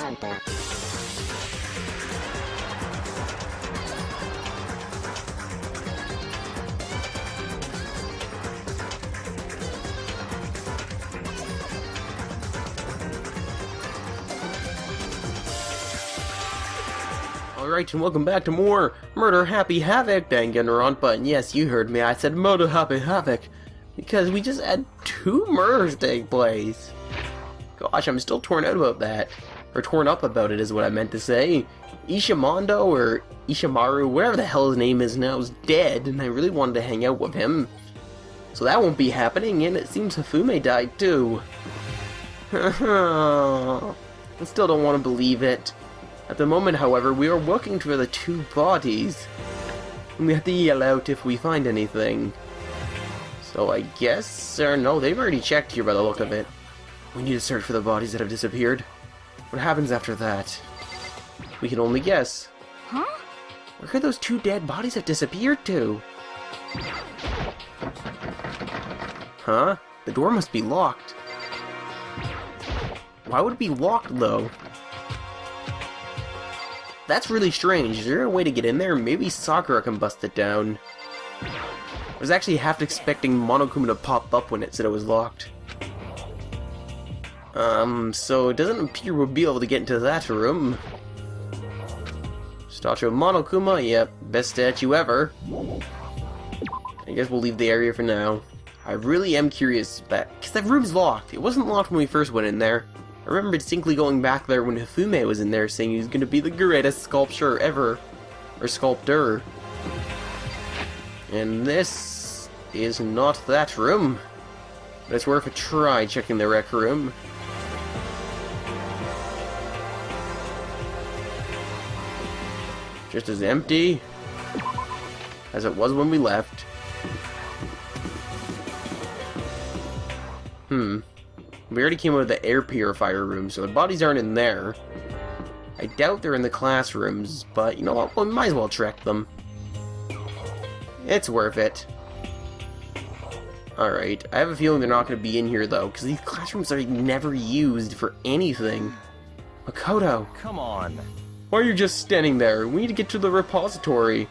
Alright, and welcome back to more Murder Happy Havoc Danganronpa. And yes, you heard me, I said Murder Happy Havoc, because we just had 2 murders take place. Gosh, I'm still torn out about that. Or torn up about it is what I meant to say. Ishimondo, or Ishimaru, whatever the hell his name is now, is dead, and I really wanted to hang out with him. So that won't be happening, and it seems Hifumi died too. I still don't want to believe it. At the moment, however, we are looking for the 2 bodies. And we have to yell out if we find anything. So I guess, or no, they've already checked here by the look of it. We need to search for the bodies that have disappeared. What happens after that? We can only guess. Huh? Where could those 2 dead bodies have disappeared to? Huh? The door must be locked. Why would it be locked, though? That's really strange. Is there a way to get in there? Maybe Sakura can bust it down. I was actually half expecting Monokuma to pop up when it said it was locked. So it doesn't appear we'll be able to get into that room. Statue of Monokuma, yep, best statue ever. I guess we'll leave the area for now. I really am curious, because that room's locked. It wasn't locked when we first went in there. I remember distinctly going back there when Hifumi was in there saying he was going to be the greatest sculptor ever. Or sculptor. And this is not that room. But it's worth a try checking the rec room. Just as empty as it was when we left. We already came out of the air purifier room, so the bodies aren't in there. I doubt they're in the classrooms, but you know what? We might as well check them. It's worth it. Alright, I have a feeling they're not going to be in here, though, because these classrooms are never used for anything. Makoto! Come on! Why are you just standing there? We need to get to the repository.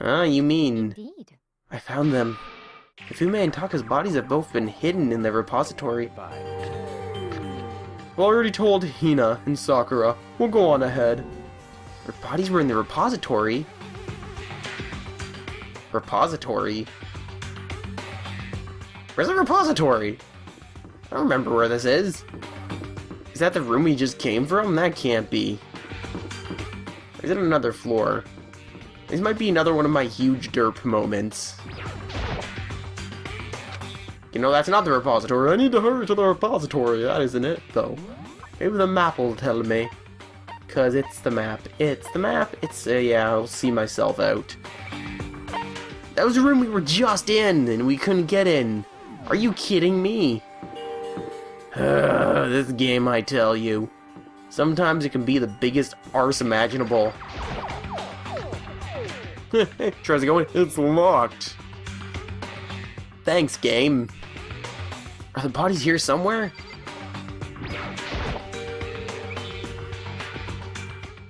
You mean... Indeed. I found them. Hifumi and Taka's bodies have both been hidden in the repository. I've already told Hina and Sakura. We'll go on ahead. Their bodies were in the repository? Repository? Where's the repository? I don't remember where this is. Is that the room we just came from? That can't be. Or is it another floor? This might be another one of my huge derp moments. You know, that's not the repository. I need to hurry to the repository. That isn't it, though. Maybe the map will tell me. Because it's the map. It's the map. It's, yeah, I'll see myself out. That was the room we were just in, and we couldn't get in. Are you kidding me? This game, I tell you. Sometimes it can be the biggest arse imaginable. Tries to go in. It's locked. Thanks, game. Are the bodies here somewhere?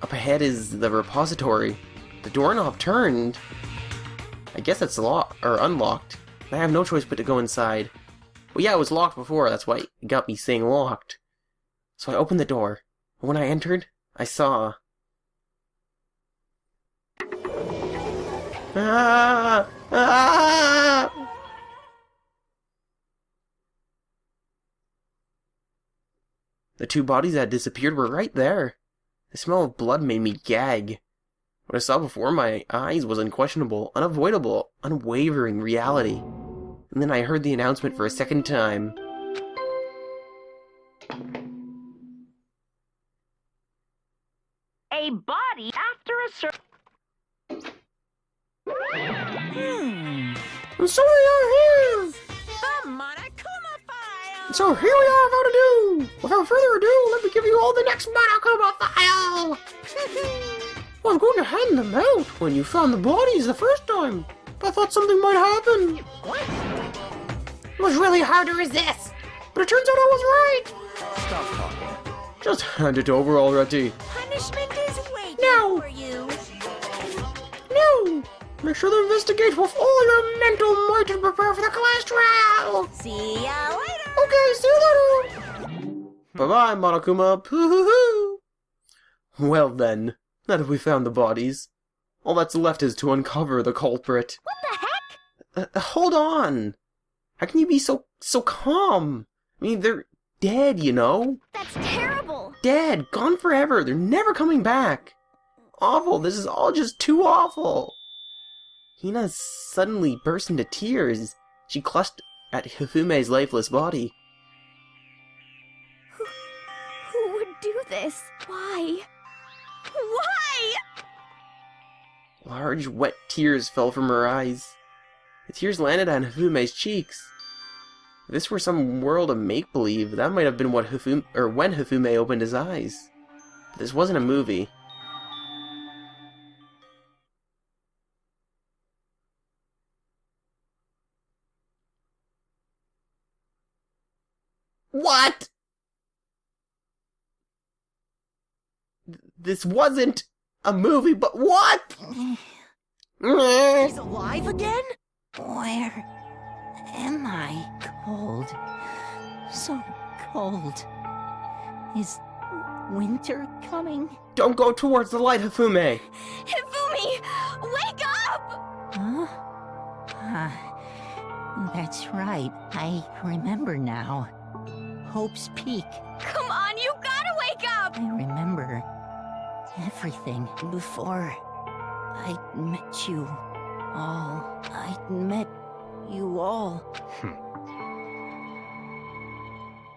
Up ahead is the repository. The doorknob turned. I guess it's locked or unlocked. I have no choice but to go inside. Well, yeah, it was locked before. That's why it got me saying locked. So I opened the door. And when I entered, I saw... Ah! Ah! The 2 bodies that had disappeared were right there. The smell of blood made me gag. What I saw before my eyes was unquestionable, unavoidable, unwavering reality. And then I heard the announcement for a second time. A body after a certain... And so we are here! The Monokuma file! So here we are about to do! Without further ado, let me give you all the next Monokuma file! I was going to hand them out when you found the bodies the first time. I thought something might happen. It was really hard to resist, but it turns out I was right. Stop talking. Just hand it over already. Punishment is waiting No. for you. No! Make sure to investigate with all your mental might and prepare for the class trial! See ya later. Okay, see you later! Bye-bye, Monokuma. Poo-hoo-hoo! Well then, now that we found the bodies, all that's left is to uncover the culprit. What the heck? Hold on! How can you be so calm? I mean, they're dead, you know? That's terrible. Dead, gone forever, they're never coming back. Awful, this is all just too awful. Hina suddenly burst into tears. She clutched at Hifume's lifeless body. Who would do this? Why? Why? Large, wet tears fell from her eyes. The tears landed on Hifume's cheeks. If this were some world of make-believe, that might have been what when Hifumi opened his eyes. But this wasn't a movie. What? This wasn't a movie, but what? He's alive again? Where am I? Cold. So cold. Is winter coming? Don't go towards the light, Hifumi. Hifumi, wake up! Huh? That's right. I remember now. Hope's Peak. Come on, you gotta wake up! I remember everything before I met you all. I met you all.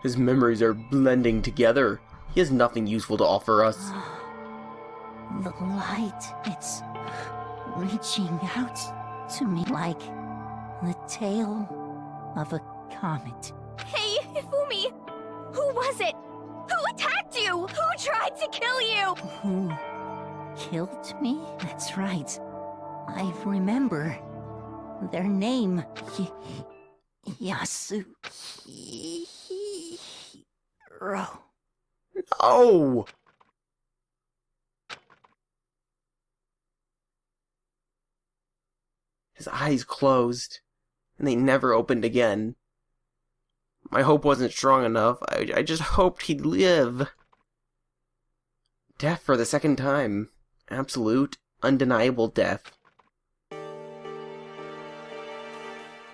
His memories are blending together. He has nothing useful to offer us. The light, it's reaching out to me like the tail of a comet. Hey, Hifumi! Who was it? Who attacked you? Who tried to kill you? Who killed me? That's right. I remember their name. Yasuhiro. No! His eyes closed, and they never opened again. My hope wasn't strong enough. I just hoped he'd live. Death for the second time. Absolute, undeniable death. No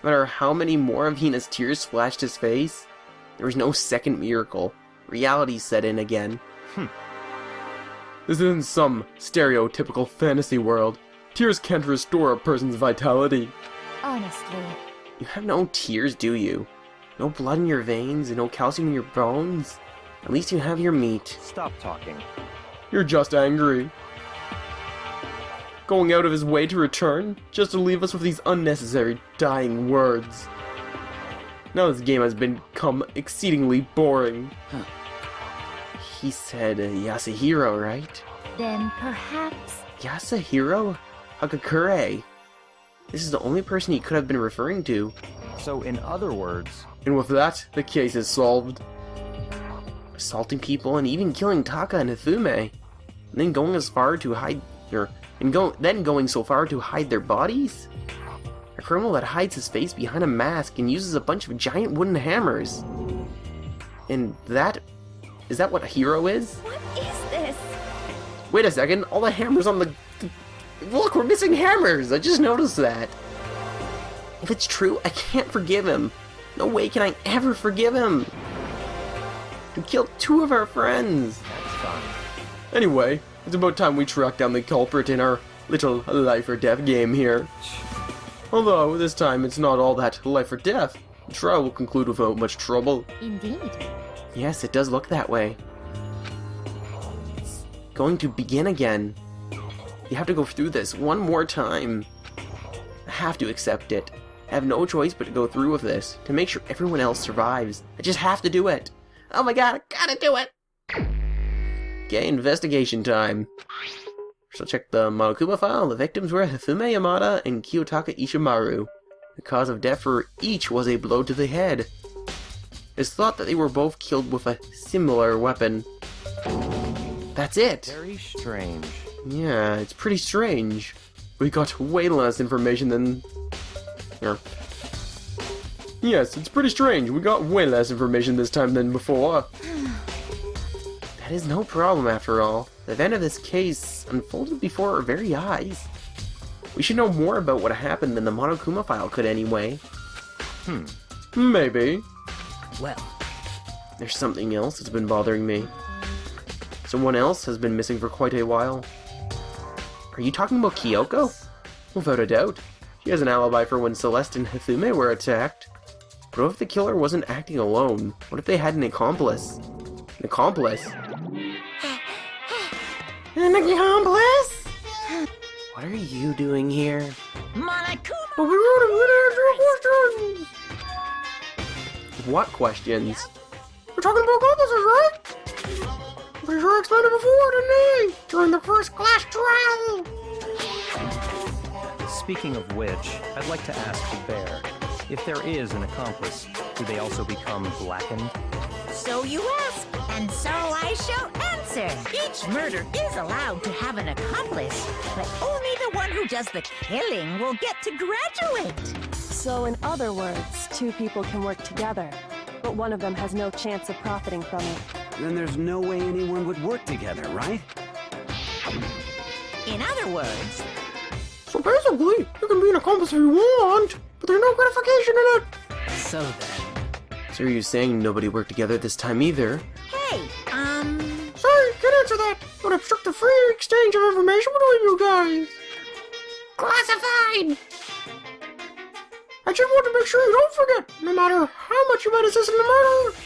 matter how many more of Hina's tears splashed his face, there was no second miracle. Reality set in again. This isn't some stereotypical fantasy world. Tears can't restore a person's vitality. Honestly. You have no tears, do you? No blood in your veins and no calcium in your bones? At least you have your meat. Stop talking. You're just angry. Going out of his way to return, just to leave us with these unnecessary dying words. Now this game has become exceedingly boring. He said Yasuhiro, right? Then perhaps... Yasuhiro Hagakure. This is the only person he could have been referring to. So in other words... And with that, the case is solved. Assaulting people and even killing Taka and Hifumi. And then going as far to hide going so far to hide their bodies? A criminal that hides his face behind a mask and uses a bunch of giant wooden hammers. And is that what a hero is? What is this? Wait a second, all the hammers on the... Look, we're missing hammers! I just noticed that. If it's true, I can't forgive him. No way can I ever forgive him. He killed two of our friends. That's fine. Anyway, it's about time we track down the culprit in our little life or death game here. Although, this time it's not all that life or death. The trial will conclude without much trouble. Indeed. Yes, it does look that way. It's going to begin again. You have to go through this one more time. I have to accept it. I have no choice but to go through with this, to make sure everyone else survives. I just have to do it. Oh my god, I gotta do it! Okay, investigation time. So check the Monokuma file. The victims were Hifumi Yamada and Kiyotaka Ishimaru. The cause of death for each was a blow to the head. It's thought that they were both killed with a similar weapon. That's it. Very strange. Yeah, it's pretty strange. We got way less information than... Yes, it's pretty strange. We got way less information this time than before. That is no problem after all. The event of this case unfolded before our very eyes. We should know more about what happened than the Monokuma file could anyway. Maybe. Well, There's something else that's been bothering me. Someone else has been missing for quite a while. Are you talking about Kyoko? Without a doubt. She has an alibi for when Celeste and Hifumi were attacked. But what if the killer wasn't acting alone? What if they had an accomplice? An accomplice? An accomplice? What are you doing here? Monokuma! But we wrote answer questions! What questions? We're talking about accomplices, right? Pretty sure I explained it before, didn't I? During the first class trial! Speaking of which, I'd like to ask the bear, if there is an accomplice, do they also become blackened? So you ask, and so I shall answer. Each murder is allowed to have an accomplice, but only the one who does the killing will get to graduate. So in other words, two people can work together, but one of them has no chance of profiting from it. Then there's no way anyone would work together, right? In other words, So basically, you can be an accomplice if you want, but there's no gratification in it! so then... So are you saying nobody worked together this time either? Hey, Sorry, can't answer that! Would obstruct the free exchange of information between you guys! Classified! I just want to make sure you don't forget, no matter how much you might assist in the murder!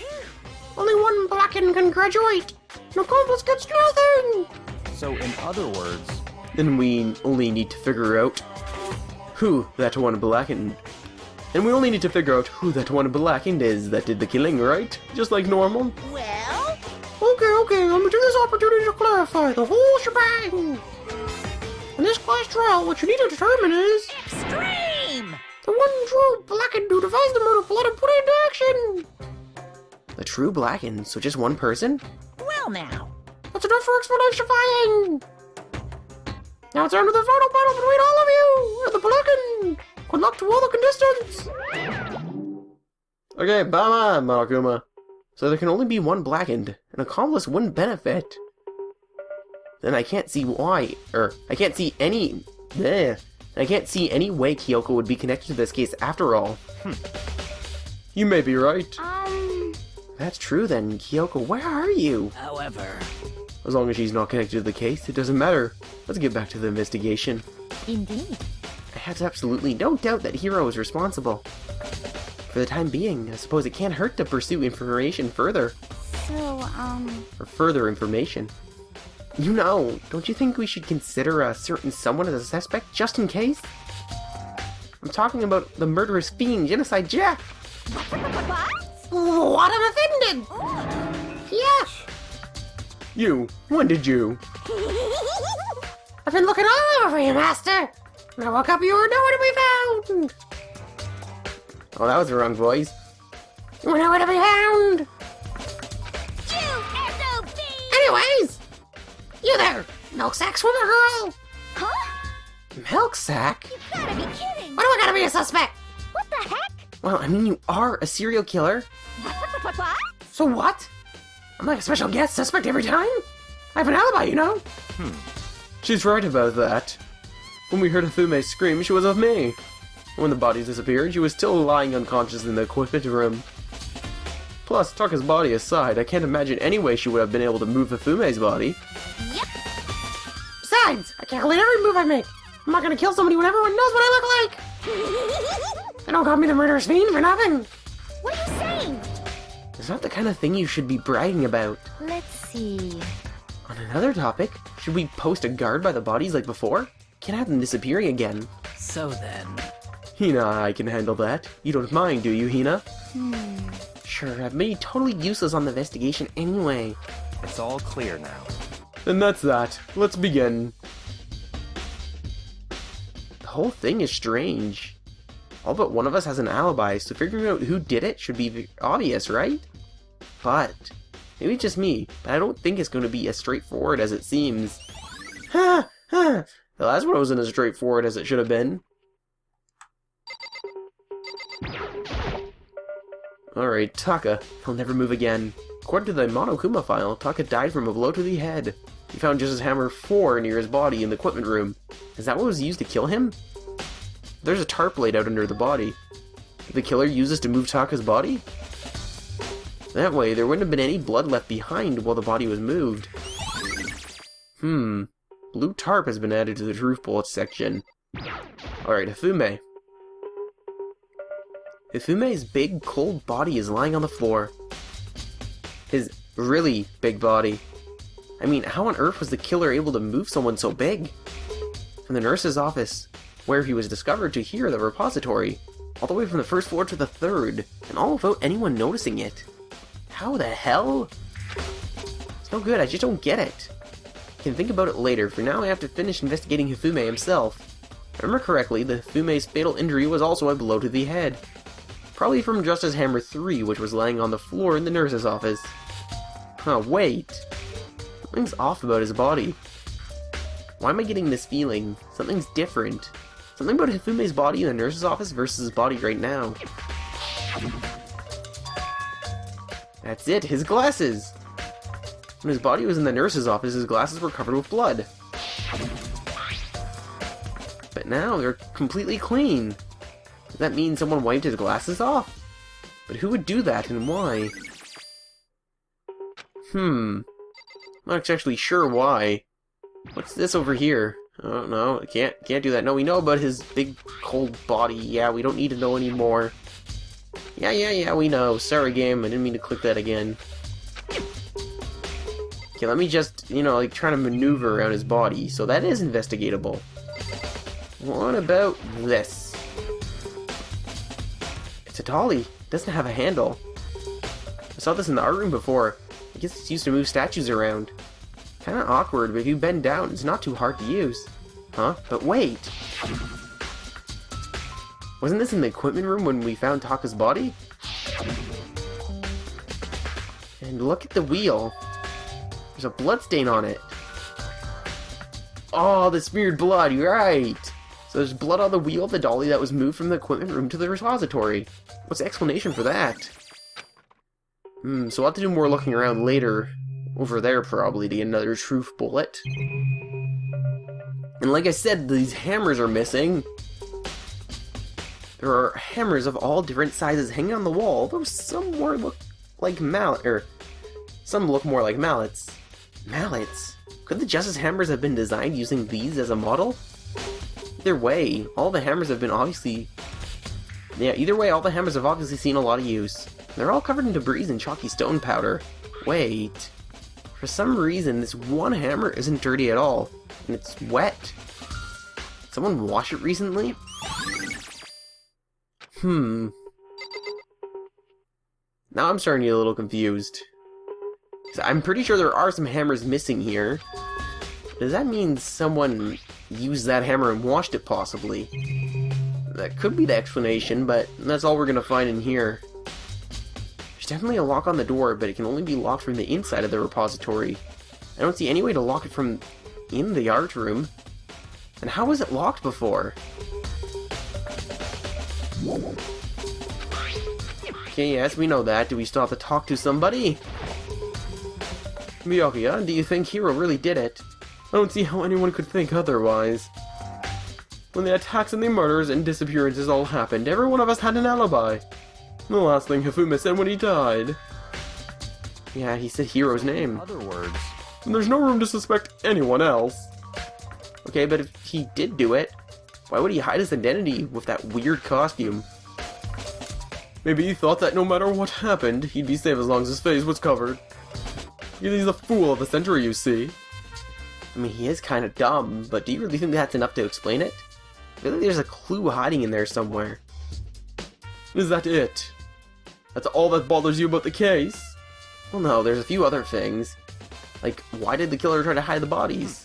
Only one blackened can graduate! An accomplice gets nothing! So in other words, Then we only need to figure out who that one blackened. And we only need to figure out who that one blackened is that did the killing, right? Just like normal? well... Okay, let me take this opportunity to clarify the whole shebang! In this class trial, what you need to determine is... Extreme! the one true blackened who devised the murder plot and put it into action! The true blackened, so just one person? Well now... That's enough for explanation-fying! Now it's down to the final battle between all of you and the blackened! Good luck to all the contestants! Okay, bye, Monokuma. So there can only be one blackened. An accomplice wouldn't benefit. Then I can't see why, I can't see any... I can't see any way Kyoko would be connected to this case after all. You may be right. That's true then, Kyoko, where are you? However... As long as she's not connected to the case, it doesn't matter. Let's get back to the investigation. Indeed. I have absolutely no doubt that Hiro is responsible. For the time being, I suppose it can't hurt to pursue information further. So, Or further information. You know, don't you think we should consider a certain someone as a suspect just in case? I'm talking about the murderous fiend, Genocide Jack! What? I'm offended! Yeah! You, when did you? I've been looking all over for you, Master! When I woke up, you were nowhere to be found! Oh, that was the wrong voice. You were nowhere to be found! Anyways! You there, milk sack swimmer girl! huh? Milk sack? You gotta be kidding! Why do I gotta be a suspect? What the heck? Well, I mean, you are a serial killer. What? So what? I'm like a special guest suspect every time? I have an alibi, you know? She's right about that. When we heard Hifumi scream, she was with me. When the bodies disappeared, she was still lying unconscious in the equipment room. Plus, Taka's body aside, I can't imagine any way she would have been able to move Hifumi's body. Yep. Besides, I calculate every move I make. I'm not gonna kill somebody when everyone knows what I look like. They don't call me the murderous fiend for nothing. What are you saying? It's not the kind of thing you should be bragging about. Let's see. On another topic, should we post a guard by the bodies like before? Can't have them disappearing again. So then... Hina, I can handle that. You don't mind, do you, Hina? Sure, I've made you totally useless on the investigation anyway. it's all clear now. Then that's that. Let's begin. The whole thing is strange. All but one of us has an alibi, so figuring out who did it should be obvious, right? But Maybe it's just me, but I don't think it's going to be as straightforward as it seems. Ha! Ha! The last one wasn't as straightforward as it should have been. Alright, Taka. He'll never move again. According to the Monokuma file, Taka died from a blow to the head. He found Justice Hammer 4 near his body in the equipment room. Is that what was used to kill him? There's a tarp laid out under the body. Did the killer use this to move Taka's body? That way, there wouldn't have been any blood left behind while the body was moved. Blue tarp has been added to the truth bullets section. Alright, Hifumi. Hifume's big, cold body is lying on the floor. His really big body. I mean, how on earth was the killer able to move someone so big? From the nurse's office, where he was discovered, to here, the repository, all the way from the first floor to the third, and all without anyone noticing it. How the hell? It's no good, I just don't get it. I can think about it later. For now, I have to finish investigating Hifumi himself. If I remember correctly, the Hifume's fatal injury was also a blow to the head. Probably from Justice Hammer 3, which was lying on the floor in the nurse's office. Huh, wait. Something's off about his body. Why am I getting this feeling? Something's different. Something about Hifume's body in the nurse's office versus his body right now. That's it, his glasses! When his body was in the nurse's office, his glasses were covered with blood. But now they're completely clean. Does that mean someone wiped his glasses off? But who would do that and why? Not actually sure why. What's this over here? Oh no, can't do that. No, we know about his big cold body. Yeah, we don't need to know anymore. Yeah, we know. Sorry game, I didn't mean to click that again. Okay, let me just, like try to maneuver around his body. So that is investigatable. What about this? It's a dolly. It doesn't have a handle. I saw this in the art room before. I guess it's used to move statues around. Kinda awkward, but if you bend down, it's not too hard to use. Huh? But wait! Wasn't this in the equipment room when we found Taka's body? And look at the wheel. There's a blood stain on it. Oh, the smeared blood, you're right! So there's blood on the wheel of the dolly that was moved from the equipment room to the repository. What's the explanation for that? So we'll have to do more looking around later. Over there, probably, to get another truth bullet. And like I said, these hammers are missing. There are hammers of all different sizes hanging on the wall, though some more look like some look more like mallets. Mallets? Could the Justice hammers have been designed using these as a model? Either way, all the hammers have obviously seen a lot of use. They're all covered in debris and chalky stone powder. Wait. For some reason, this one hammer isn't dirty at all, and it's wet. Did someone wash it recently? Now I'm starting to get a little confused. I'm pretty sure there are some hammers missing here. Does that mean someone used that hammer and washed it, possibly? That could be the explanation, but that's all we're gonna find in here. There's definitely a lock on the door, but it can only be locked from the inside of the repository. I don't see any way to lock it from in the art room. And how was it locked before? Okay, yes, we know that. Do we still have to talk to somebody? Miyaki, do you think Hiro really did it? I don't see how anyone could think otherwise. When the attacks and the murders and disappearances all happened, every one of us had an alibi. The last thing Hifumi said when he died. Yeah, he said Hiro's name. In other words, and there's no room to suspect anyone else. Okay, but if he did do it, why would he hide his identity with that weird costume? Maybe he thought that no matter what happened, he'd be safe as long as his face was covered. He's the fool of the century, you see. I mean, he is kind of dumb, but do you really think that's enough to explain it? I feel like there's a clue hiding in there somewhere. Is that it? That's all that bothers you about the case? Well, no, there's a few other things. Like, why did the killer try to hide the bodies?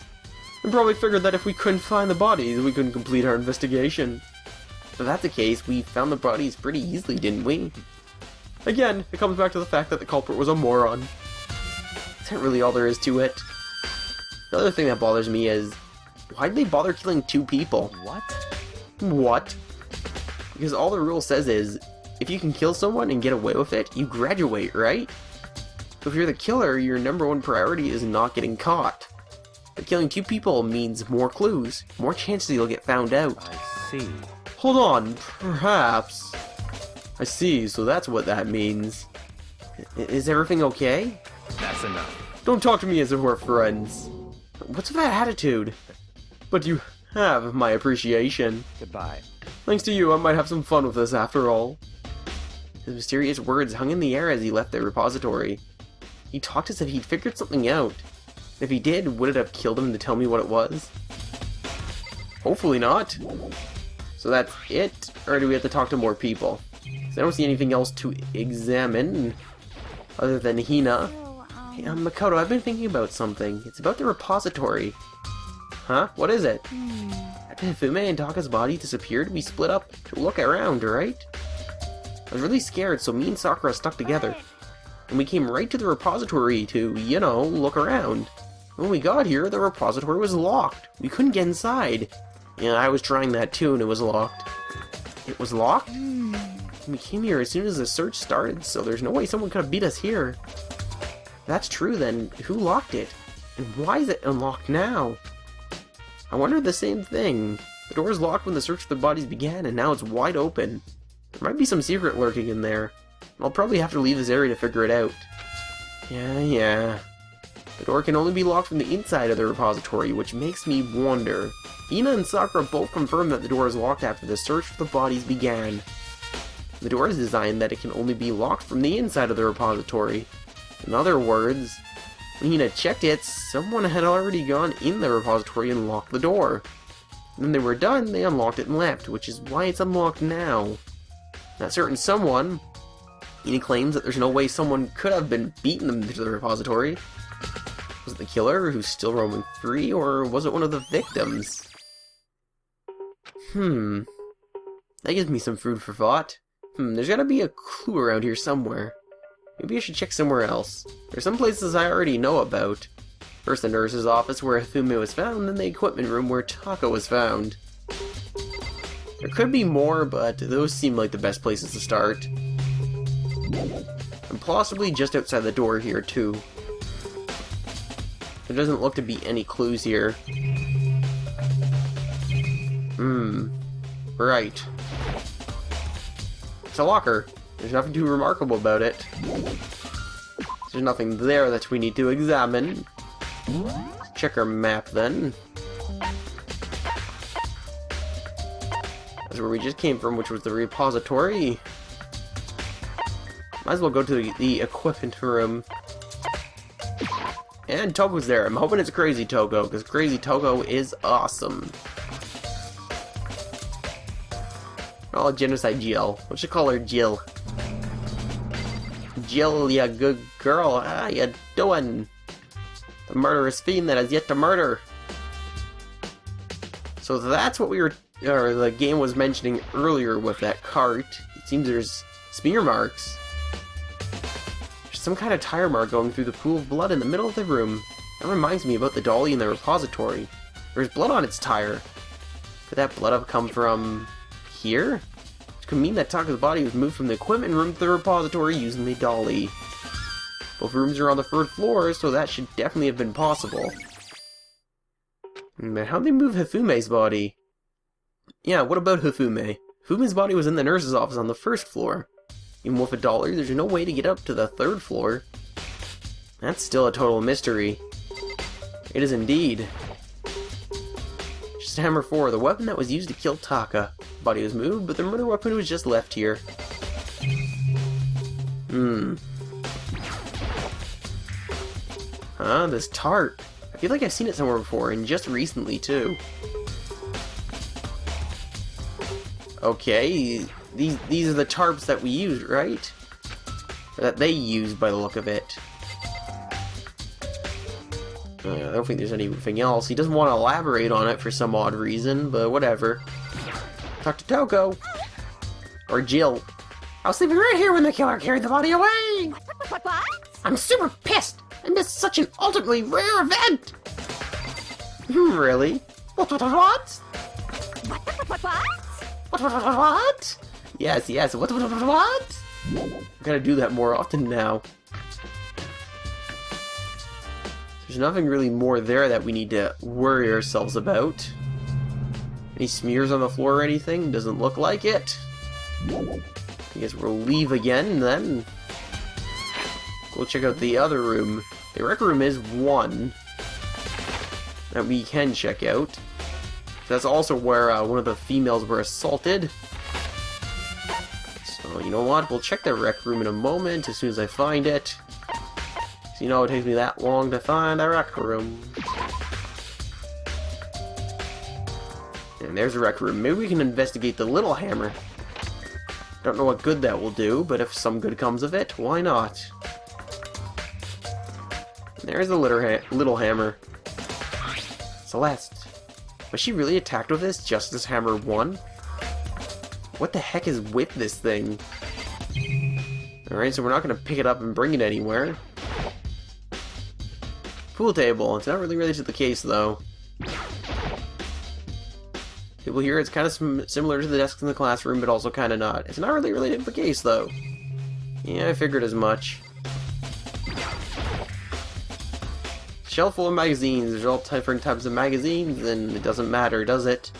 And probably figured that if we couldn't find the bodies, we couldn't complete our investigation. If that's the case, we found the bodies pretty easily, didn't we? Again, it comes back to the fact that the culprit was a moron. isn't really all there is to it. The other thing that bothers me is, why'd they bother killing 2 people? What? What? Because all the rule says is, if you can kill someone and get away with it, you graduate, right? So if you're the killer, your #1 priority is not getting caught. But killing 2 people means more clues, more chances you'll get found out. I see. Hold on, perhaps. I see, so that's what that means. Is everything okay? That's enough. Don't talk to me as if we're friends. What's with that attitude? But you have my appreciation. Goodbye. Thanks to you, I might have some fun with this after all. His mysterious words hung in the air as he left the repository. He talked as if he'd figured something out. If he did, would it have killed him to tell me what it was? Hopefully not. So that's it? Or do we have to talk to more people? 'Cause I don't see anything else to examine other than Hina. Hey, Makoto, I've been thinking about something. It's about the repository. Huh? What is it? After Hifumi and Taka's body disappeared, we split up to look around, right? I was really scared, so me and Sakura stuck together. And we came right to the repository to, you know, look around. When we got here, the repository was locked. We couldn't get inside. Yeah, I was trying that too, and it was locked. It was locked? We came here as soon as the search started, so there's no way someone could have beat us here. If that's true, then who locked it? And why is it unlocked now? I wondered the same thing. The door was locked when the search for the bodies began, and now it's wide open. There might be some secret lurking in there. I'll probably have to leave this area to figure it out. Yeah. The door can only be locked from the inside of the repository, which makes me wonder. Hina and Sakura both confirmed that the door is locked after the search for the bodies began. The door is designed that it can only be locked from the inside of the repository. In other words, when Hina checked it, someone had already gone in the repository and locked the door. When they were done, they unlocked it and left, which is why it's unlocked now. That certain someone, Hina claims that there's no way someone could have been beaten into the repository. Was it the killer who's still roaming free, or was it one of the victims? That gives me some food for thought. There's gotta be a clue around here somewhere. Maybe I should check somewhere else. There's some places I already know about. First the nurse's office where Hifumi was found, then the equipment room where Taka was found. There could be more, but those seem like the best places to start. And possibly just outside the door here, too. There doesn't look to be any clues here. Right. It's a locker. There's nothing too remarkable about it. There's nothing there that we need to examine. Let's check our map then. That's where we just came from, which was the repository. Might as well go to the equipment room. And Togo's there. I'm hoping it's Crazy Togo, because Crazy Togo is awesome. Oh, Genocide Jill. What should call her Jill? Jill, ya good girl. How ya doing? The murderous fiend that has yet to murder. So that's what the game was mentioning earlier with that cart. It seems there's smear marks. There's some kind of tire mark going through the pool of blood in the middle of the room. That reminds me about the dolly in the repository. There's blood on its tire. Could that blood have come from here? Which could mean that Taka's body was moved from the equipment room to the repository using the dolly. Both rooms are on the 3rd floor, so that should definitely have been possible. But how'd they move Hifume's body? Yeah, what about Hifumi? Hifume's body was in the nurse's office on the 1st floor. Even with a dolly, there's no way to get up to the 3rd floor. That's still a total mystery. It is indeed. Just Hammer 4, the weapon that was used to kill Taka. The body was moved, but the murder weapon was just left here. This tarp. I feel like I've seen it somewhere before, and just recently, too. Okay, these are the tarps that we used, right? Or that they used, by the look of it. I don't think there's anything else. He doesn't want to elaborate on it for some odd reason, but whatever. Talk to Toko. Or Jill. I was sleeping right here when the killer carried the body away! What? I'm super pissed! I missed such an ultimately rare event! Really? What? What? What? Yes, what? I gotta do that more often now. There's nothing really more there that we need to worry ourselves about. Any smears on the floor or anything? Doesn't look like it. I guess we'll leave again then. We'll check out the other room. The rec room is one that we can check out. That's also where one of the females were assaulted. So, you know what? We'll check the rec room in a moment as soon as I find it. So, you know, it takes me that long to find a rec room. And there's the rec room. Maybe we can investigate the little hammer. Don't know what good that will do, but if some good comes of it, why not? And there's the little hammer. Celeste. Was she really attacked with this just as Hammer won? What the heck is with this thing? Alright, so we're not going to pick it up and bring it anywhere. Pool table. It's not really related to the case, though. People here, it's kind of similar to the desks in the classroom, but also kind of not. It's not really related to the case, though. Yeah, I figured as much. Shelf full of magazines. There's all different types of magazines, and it doesn't matter, does it?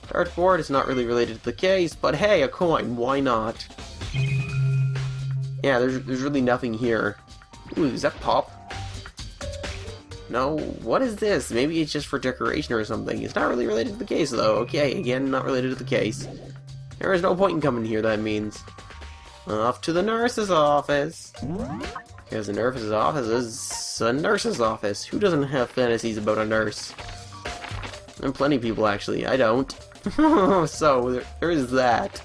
Dartboard is not really related to the case, but hey, a coin, why not? Yeah, there's really nothing here. Ooh, is that pop? No, what is this? Maybe it's just for decoration or something. It's not really related to the case, though. Okay, again, not related to the case. There is no point in coming here, that means. Off to the nurse's office. Because the nurse's office is a nurse's office. Who doesn't have fantasies about a nurse? And plenty of people, actually. I don't. So, there is that.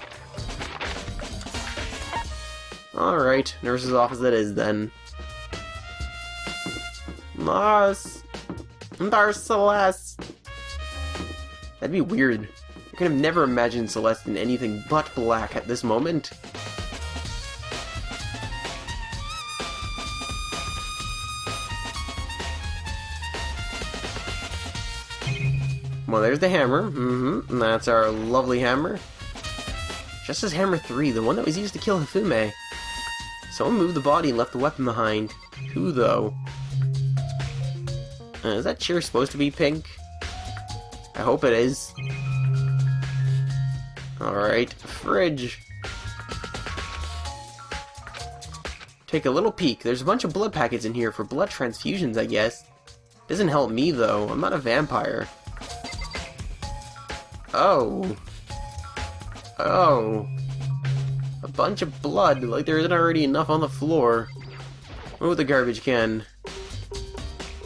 Alright, nurse's office it is, then. Nurse Celeste. That'd be weird. I could have never imagined Celeste in anything but black at this moment. Well, there's the hammer. And that's our lovely hammer. Just as Hammer 3, the one that was used to kill Hifumi. Someone moved the body and left the weapon behind. Who, though? Is that chair supposed to be pink? I hope it is. Alright, fridge. Take a little peek. There's a bunch of blood packets in here for blood transfusions, I guess. Doesn't help me, though. I'm not a vampire. Oh. Oh. A bunch of blood, like there isn't already enough on the floor. Oh, the garbage can.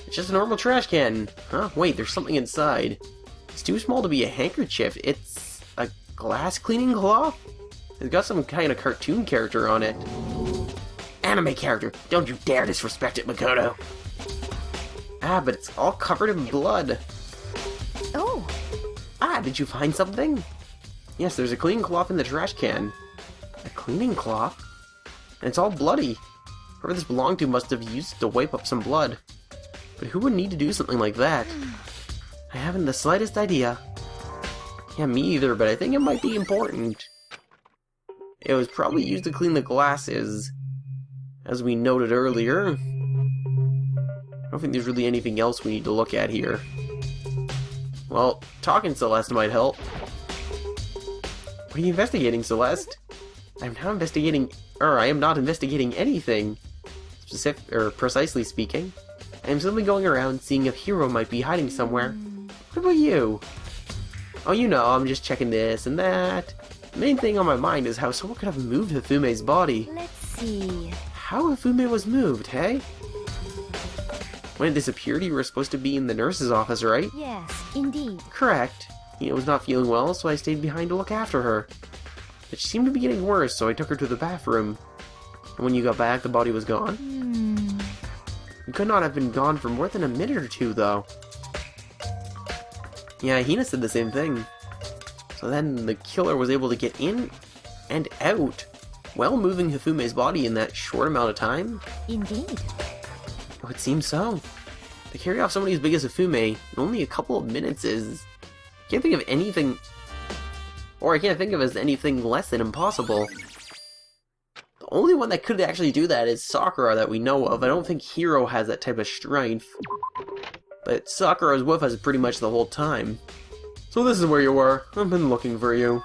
It's just a normal trash can. Huh? Wait, there's something inside. It's too small to be a handkerchief. It's a glass cleaning cloth? It's got some kind of cartoon character on it. Anime character! Don't you dare disrespect it, Makoto! Ah, but it's all covered in blood. Oh. Ah, did you find something? Yes, there's a cleaning cloth in the trash can. A cleaning cloth? And it's all bloody. Whoever this belonged to must have used it to wipe up some blood. But who would need to do something like that? I haven't the slightest idea. Yeah, me either, but I think it might be important. It was probably used to clean the glasses, as we noted earlier. I don't think there's really anything else we need to look at here. Well, talking Celeste might help. What are you investigating, Celeste? I am not investigating anything. Precisely speaking. I am simply going around seeing if Hiro might be hiding somewhere. What about you? Oh, you know, I'm just checking this and that. The main thing on my mind is how someone could have moved Hifume's body. Let's see. How Hifumi was moved, hey? When it disappeared, you were supposed to be in the nurse's office, right? Yes, indeed. Correct. Hina was not feeling well, so I stayed behind to look after her. But she seemed to be getting worse, so I took her to the bathroom. And when you got back, the body was gone. You could not have been gone for more than a minute or two, though. Yeah, Hina said the same thing. So then the killer was able to get in and out while moving Hifume's body in that short amount of time? Indeed. Oh, it seems so. To carry off somebody as big as Hifumi in only a couple of minutes is... Can't think of anything... Or I can't think of as anything less than impossible. The only one that could actually do that is Sakura that we know of. I don't think Hiro has that type of strength. But Sakura was with us pretty much the whole time. So this is where you were. I've been looking for you.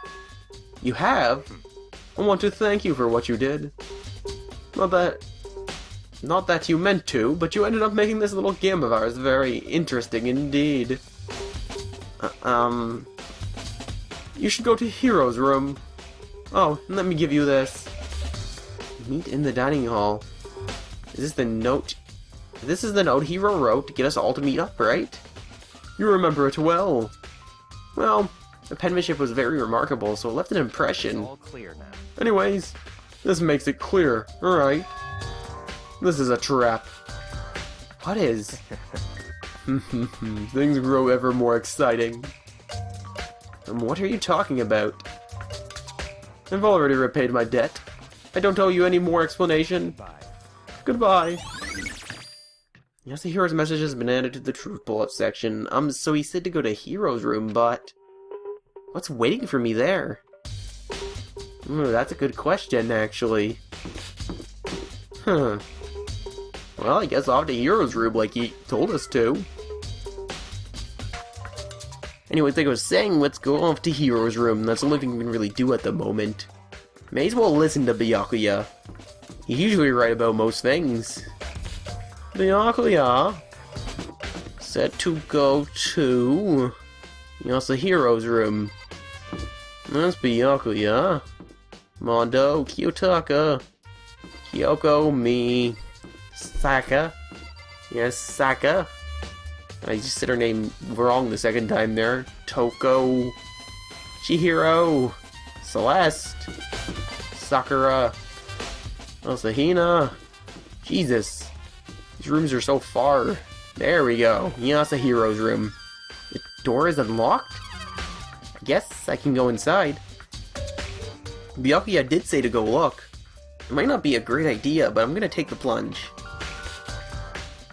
You have? I want to thank you for what you did. Not that you meant to, but you ended up making this little game of ours very interesting indeed. You should go to Hiro's room. Oh, and let me give you this. Meet in the dining hall. Is this the note? This is the note Hiro wrote to get us all to meet up, right? You remember it well. Well, the penmanship was very remarkable, so it left an impression. It's all clear now. Anyways, this makes it clear, alright? This is a trap. What is? Things grow ever more exciting. And what are you talking about? I've already repaid my debt. I don't owe you any more explanation. Goodbye. Yasuhiro's message has been added to the truth bullet section. So he said to go to Hiro's room, but... What's waiting for me there? Ooh, that's a good question, actually. Huh. Well, I guess off to Hiro's room like he told us to. Anyways, like I was saying, let's go off to Hiro's room. That's the only thing we can really do at the moment. May as well listen to Byakuya. He's usually right about most things. Byakuya set to go to Yasuhiro's room. That's Byakuya. Mondo, Kiyotaka, Kyoko, me, Saka. Yes, Saka. I just said her name wrong the second time there. Toko, Chihiro, Celeste, Sakura, Asahina. Jesus. These rooms are so far. There we go. Yasuhiro's room. The door is unlocked? I guess I can go inside. Byakuya did say to go look. It might not be a great idea, but I'm gonna take the plunge.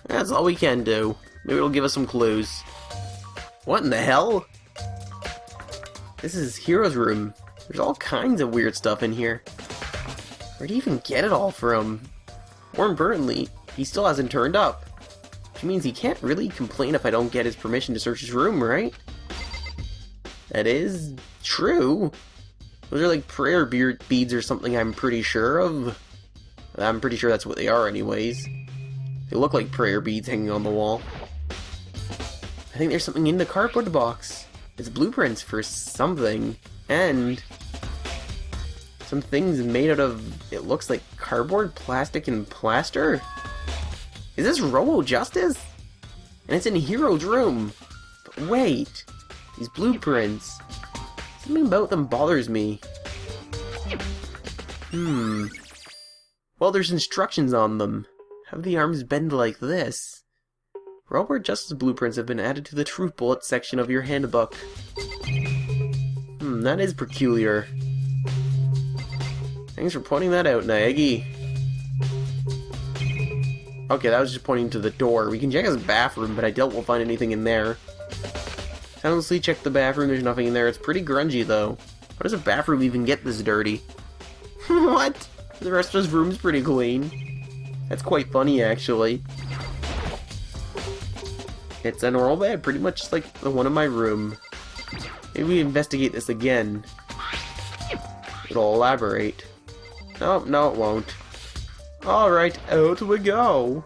That's all we can do. Maybe it'll give us some clues. What in the hell? This is Hiro's room. There's all kinds of weird stuff in here. Where'd he even get it all from? More importantly, he still hasn't turned up. Which means he can't really complain if I don't get his permission to search his room, right? That is true. Those are like prayer beads or something, I'm pretty sure of. I'm pretty sure that's what they are anyways. They look like prayer beads hanging on the wall. I think there's something in the cardboard box. It's blueprints for something. And some things made out of, it looks like cardboard, plastic, and plaster? Is this Robo Justice? And it's in Hiro's room. But wait, these blueprints. Something about them bothers me. Well, there's instructions on them. Have the arms bend like this. Robo Justice blueprints have been added to the truth bullet section of your handbook. That is peculiar. Thanks for pointing that out, Naegi. Okay, that was just pointing to the door. We can check his bathroom, but I doubt we'll find anything in there. Honestly, check the bathroom, there's nothing in there. It's pretty grungy, though. How does a bathroom even get this dirty? What? The rest of his room's pretty clean. That's quite funny, actually. It's a normal bed, pretty much just like the one in my room. Maybe we investigate this again. It'll elaborate. Nope, no it won't. Alright, out we go!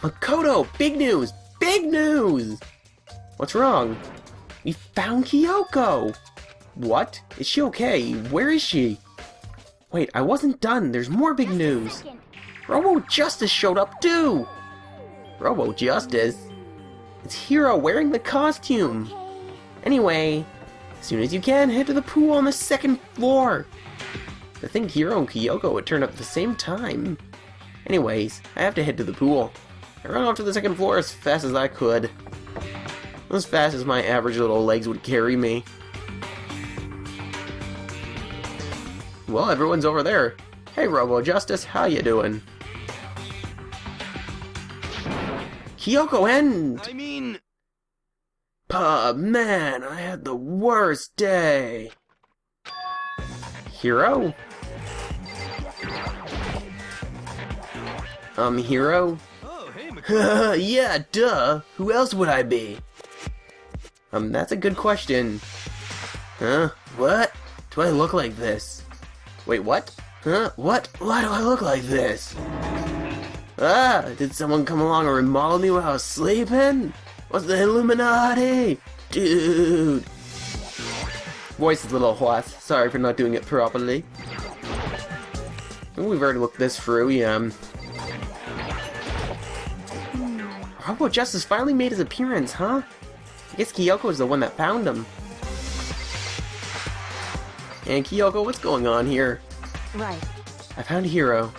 Makoto! Big news! Big news! What's wrong? We found Kyoko! What? Is she okay? Where is she? Wait, I wasn't done. There's more big news. Robo Justice showed up too! Robo Justice? It's Hiro wearing the costume! Anyway, as soon as you can, head to the pool on the second floor! I think Hiro and Kyoko would turn up at the same time. Anyways, I have to head to the pool. I ran off to the second floor as fast as I could. As fast as my average little legs would carry me. Well, everyone's over there. Hey, Robo Justice, how you doing? Kyoko and... I mean... Man, I had the worst day. Hiro? Hiro? Oh, hey, Yeah, duh. Who else would I be? That's a good question. Huh? What? Do I look like this? Wait, what? Huh? What? Why do I look like this? Ah! Did someone come along and remodel me while I was sleeping? What's the Illuminati? Dude! Voice is a little hoarse. Sorry for not doing it properly. We've already looked this through, yeah. Robo Justice finally made his appearance, huh? I guess Kyoko is the one that found him. And Kyoko, what's going on here? Right. I found Hiro.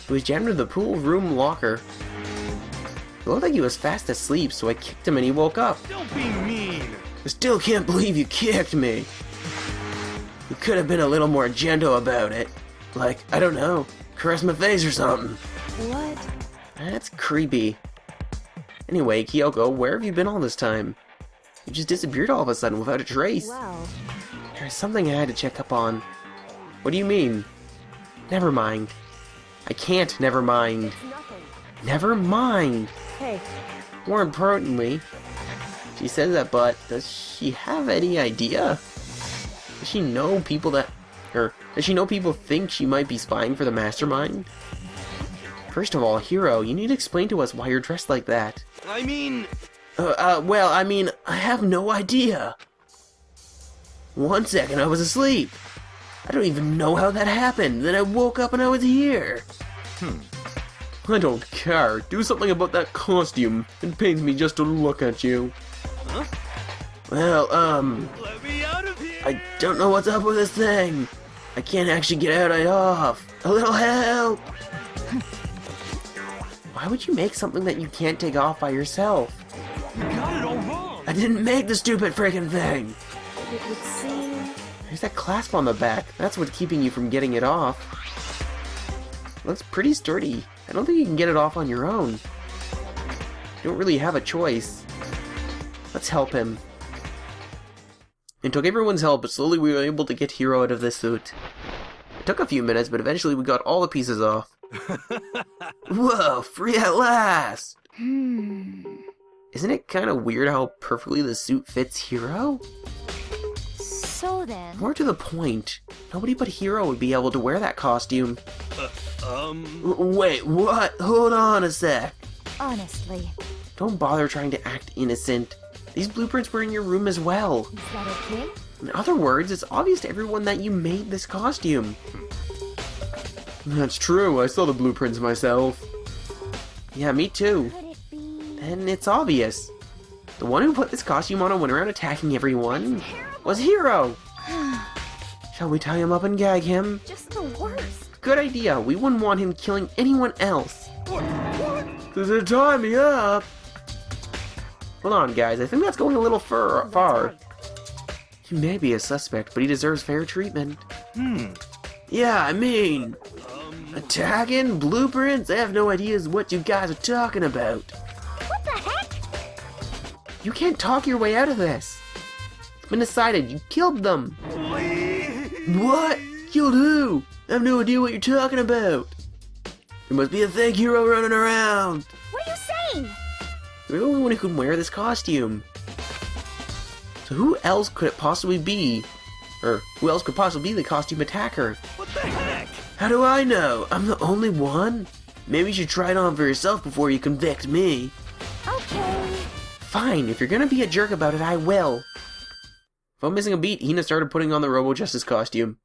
He was jammed in the pool room locker. It looked like he was fast asleep, so I kicked him and he woke up. don't be mean. I still can't believe you kicked me. You could have been a little more gentle about it. Like, I don't know, caress my face or something. What? That's creepy. Anyway, Kyoko, where have you been all this time? You just disappeared all of a sudden without a trace. Well, There's something I had to check up on. What do you mean? Never mind. I can't never mind. it's nothing. Never mind. Hey, More importantly, she says that, but does she have any idea? Does she know people that... Or does she know people think she might be spying for the mastermind? First of all, Hiro, you need to explain to us why you're dressed like that. I mean... Well, I mean, I have no idea. 1 second I was asleep. I don't even know how that happened. Then I woke up and I was here. I don't care. Do something about that costume. It pains me just to look at you. Huh? Well, Let me out of here! I don't know what's up with this thing. I can't actually get out of. A little help. Why would you make something that you can't take off by yourself? You got it all wrong! I didn't make the stupid freaking thing. it would seem... There's that clasp on the back. That's what's keeping you from getting it off. Looks pretty sturdy. I don't think you can get it off on your own. You don't really have a choice. Let's help him. It took everyone's help, but slowly we were able to get Hiro out of this suit. It took a few minutes, but eventually we got all the pieces off. Whoa, free at last! Isn't it kind of weird how perfectly the suit fits Hiro? So then... More to the point, nobody but Hiro would be able to wear that costume. Wait, what? Hold on a sec. Honestly, Don't bother trying to act innocent. These blueprints were in your room as well. is that okay? In other words, it's obvious to everyone that you made this costume. That's true, I saw the blueprints myself. Yeah, me too. Could it be... And it's obvious. The one who put this costume on and went around attacking everyone was Hiro. Shall we tie him up and gag him? just the worst? Good idea. We wouldn't want him killing anyone else. Does it tie me up? Hold on, guys. I think that's going a little far. He may be a suspect, but he deserves fair treatment. Yeah, I mean... Attacking? Blueprints? I have no idea what you guys are talking about. What the heck? You can't talk your way out of this. It's been decided. You killed them. What? Killed who? I have no idea what you're talking about. There must be a fake hero running around. What are you saying? You're the only one who can wear this costume. So who else could it possibly be? Or who else could possibly be the costume attacker? What the heck? How do I know? I'm the only one? Maybe you should try it on for yourself before you convict me. Okay. Fine, if you're gonna be a jerk about it, I will. If I'm missing a beat, Hina started putting on the Robo Justice costume.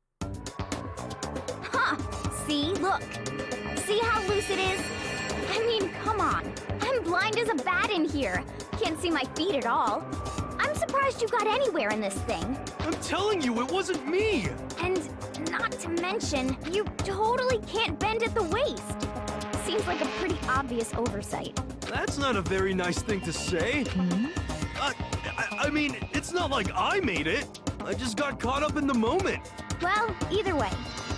Huh. See? Look. See how loose it is? I mean, come on. I'm blind as a bat in here. Can't see my feet at all. I'm surprised you got anywhere in this thing. I'm telling you, it wasn't me! And not to mention, you totally can't bend at the waist. Seems like a pretty obvious oversight. That's not a very nice thing to say. I mean, it's not like I made it. I just got caught up in the moment. Well, either way,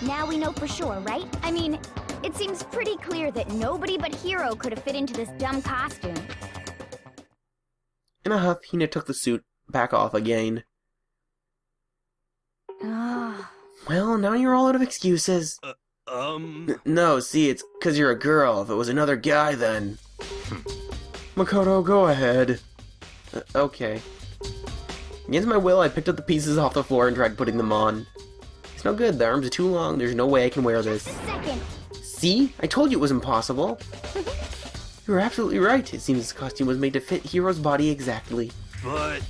Now we know for sure, right? I mean, it seems pretty clear that nobody but Hiro could have fit into this dumb costume. In a huff, Hina took the suit back off again. Well, now you're all out of excuses. No, see, it's 'cause you're a girl. If it was another guy, then... Makoto, go ahead. Okay. Against my will, I picked up the pieces off the floor and tried putting them on. It's no good, the arms are too long, there's no way I can wear this. Just a second. See? I told you it was impossible. You were absolutely right. It seems this costume was made to fit Hiro's body exactly. But...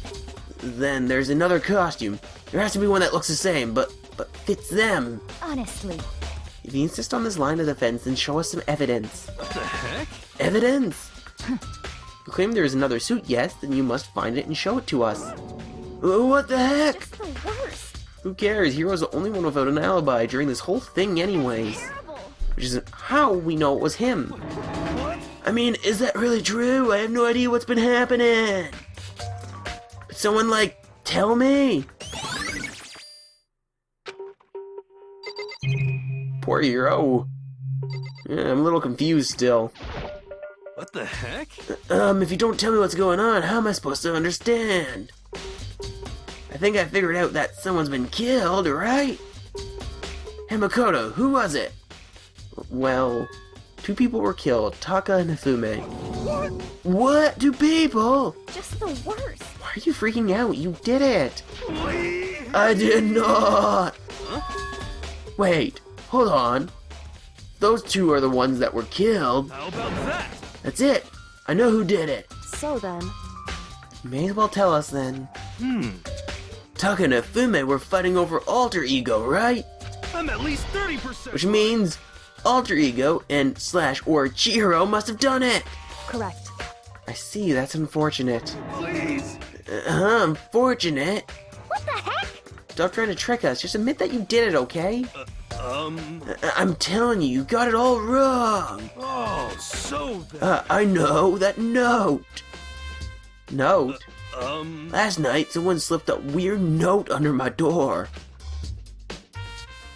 Then there's another costume. There has to be one that looks the same, but fits them. Honestly. If you insist on this line of defense, then show us some evidence. what the heck? Evidence? You claim there is another suit, yes, then you must find it and show it to us. What the heck? Just the worst. Who cares? Hiro's the only one without an alibi during this whole thing anyways. Terrible. Which is how we know it was him. What? I mean, is that really true? I have no idea what's been happening. But someone, like, tell me. Poor Hiro. Yeah, I'm a little confused still. What the heck? If you don't tell me what's going on, how am I supposed to understand? I think I figured out that someone's been killed, right? Hey Makoto, who was it? Well, 2 people were killed, Taka and Hifumi. What? 2 people? Just the worst. Why are you freaking out? You did it! Please? I did not! Huh? Wait, hold on. Those 2 are the ones that were killed. How about that? That's it! I know who did it! So then, You may as well tell us then. Taka and Hifumi were fighting over alter ego, right? I'm at least 30%. Which means alter ego and / or Chihiro must have done it! correct. I see, that's unfortunate. Please. Unfortunate? What the heck? Stop trying to trick us, just admit that you did it, okay? I'm telling you, you got it all wrong! Oh, so that... I know, that note! Note? Last night, someone slipped a weird note under my door.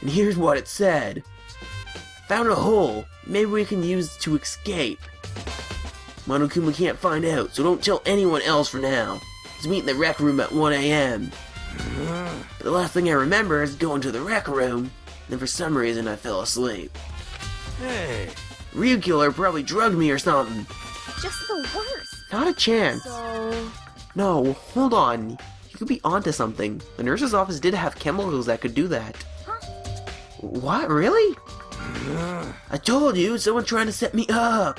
And here's what it said. Found a hole. Maybe we can use it to escape. Monokuma can't find out, so don't tell anyone else for now. Let's meet in the rec room at 1 a.m. But the last thing I remember is going to the rec room, and then for some reason I fell asleep. Hey. Real killer probably drugged me or something. Just the worst. Not a chance. So, No, hold on. You could be onto something. The nurse's office did have chemicals that could do that. Huh? What, really? I told you, someone trying to set me up.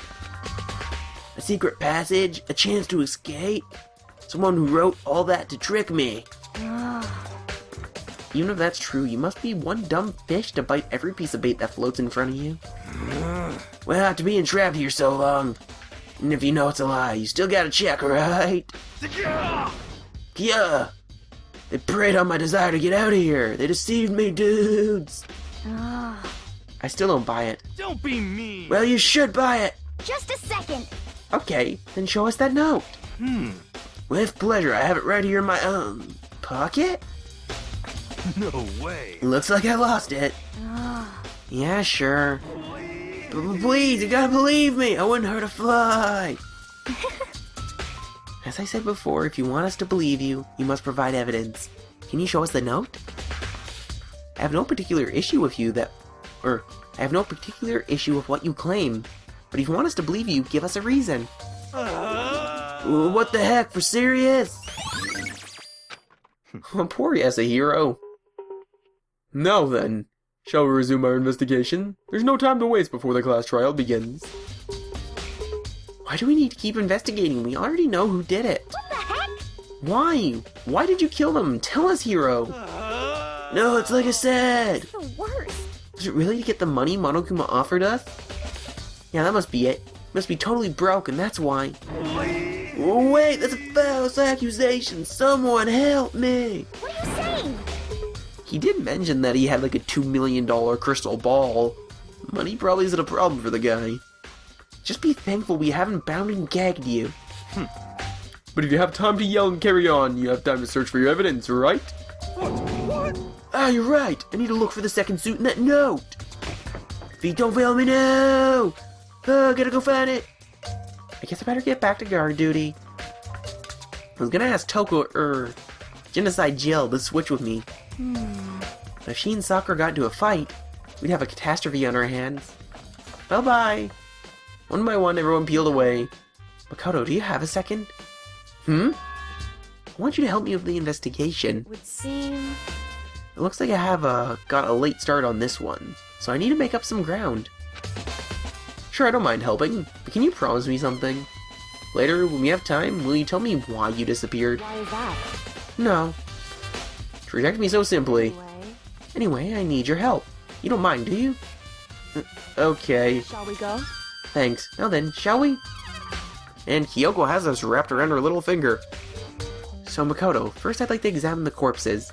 A secret passage, a chance to escape. Someone who wrote all that to trick me. Even if that's true, you must be one dumb fish to bite every piece of bait that floats in front of you. Well, after being trapped here so long, and if you know it's a lie, you still gotta check, right? Yeah! They preyed on my desire to get out of here. They deceived me, dudes. I still don't buy it. Don't be mean. Well, you should buy it. Just a second. Okay, then show us that note. With pleasure, I have it right here in my pocket? No way. Looks like I lost it. Yeah, sure. Please, you gotta believe me. I wouldn't hurt a fly. As I said before, if you want us to believe you, you must provide evidence. Can you show us the note? I have no particular issue with I have no particular issue with what you claim. But if you want us to believe you, give us a reason. What the heck, for serious? Poor Yasuhiro. Now then, shall we resume our investigation? There's no time to waste before the class trial begins. Why do we need to keep investigating? We already know who did it. What the heck? Why? Why did you kill them? Tell us, Hiro. No, it's like I said. The worst. Was it really to get the money Monokuma offered us? Yeah, that must be it. Must be totally broken, that's why. Wait, that's a false accusation. Someone help me. What are you saying? He did mention that he had like a $2 million crystal ball. Money probably isn't a problem for the guy. Just be thankful we haven't bound and gagged you. But if you have time to yell and carry on, you have time to search for your evidence, right? What? Ah, you're right. I need to look for the second suit in that note. Feet, don't fail me now. Oh, gotta go find it. I guess I better get back to guard duty. I was gonna ask Toko or Genocide Jill to switch with me. If she and Sakura got into a fight, we'd have a catastrophe on our hands. Bye-bye. One by one, everyone peeled away. Makoto, do you have a second? I want you to help me with the investigation. Would seem... It looks like I have got a late start on this one, so I need to make up some ground. Sure, I don't mind helping, but can you promise me something? Later, when we have time, will you tell me why you disappeared? Why is that? No. To reject me so simply. Anyway, Anyway, I need your help. You don't mind, do you? Okay. shall we go? Thanks. Now then, shall we? And Kyoko has us wrapped around her little finger. So Makoto, first I'd like to examine the corpses.